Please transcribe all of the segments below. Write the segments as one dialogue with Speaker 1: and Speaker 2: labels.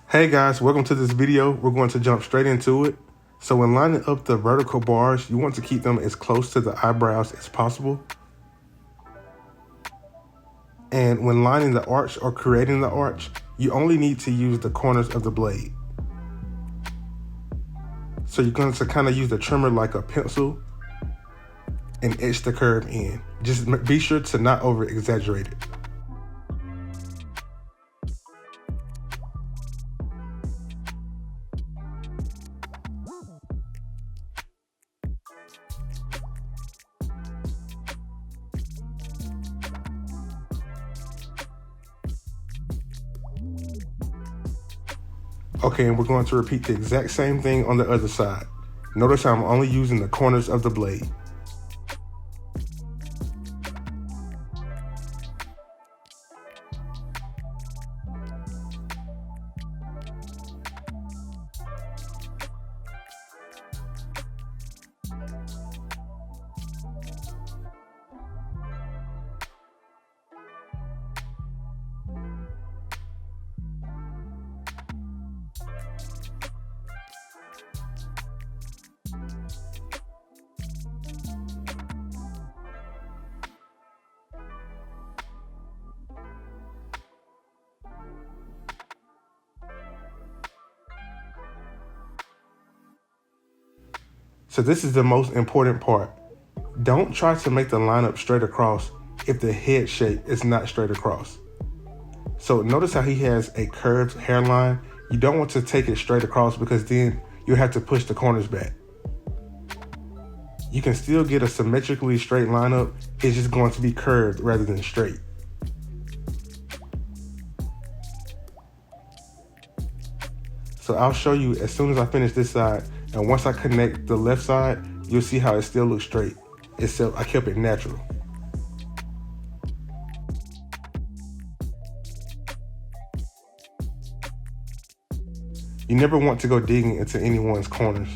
Speaker 1: Hey guys, welcome to this video. We're going to jump straight into it. So when lining up the vertical bars, you want to keep them as close to the eyebrows as possible. And when lining the arch or creating the arch, you only need to use the corners of the blade. So you're going to kind of use the trimmer like a pencil and etch the curve in. Just be sure to not over exaggerate it. Okay, and we're going to repeat the exact same thing on the other side. Notice how I'm only using the corners of the blade. So this is the most important part. Don't try to make the lineup straight across if the head shape is not straight across. So notice how he has a curved hairline. You don't want to take it straight across because then you'll have to push the corners back. You can still get a symmetrically straight lineup. It's just going to be curved rather than straight. So I'll show you as soon as I finish this side, and once I connect the left side, you'll see how it still looks straight, except I kept it natural. You never want to go digging into anyone's corners.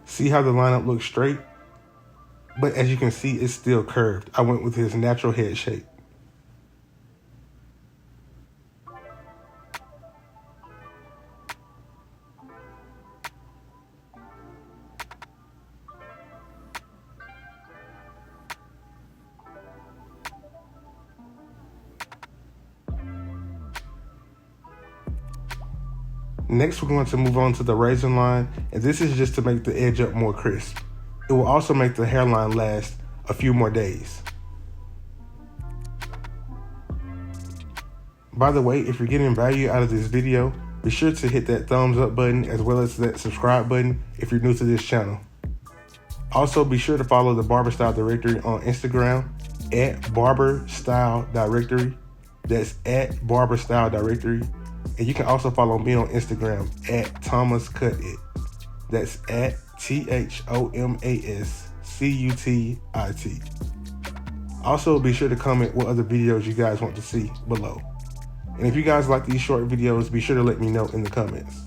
Speaker 1: See how the lineup looks straight? But as you can see, it's still curved. I went with his natural head shape. Next, we're going to move on to the Raisin Line, and this is just to make the edge up more crisp. It will also make the hairline last a few more days. By the way, if you're getting value out of this video, be sure to hit that thumbs up button as well as that subscribe button if you're new to this channel. Also, be sure to follow the Barber Style Directory on Instagram at Barber Style Directory. That's at Barber Style Directory. And you can also follow me on Instagram at Thomas Cut It. That's at ThomasCutit. Also, be sure to comment what other videos you guys want to see below. And if you guys like these short videos, be sure to let me know in the comments.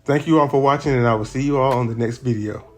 Speaker 1: Thank you all for watching, and I will see you all on the next video.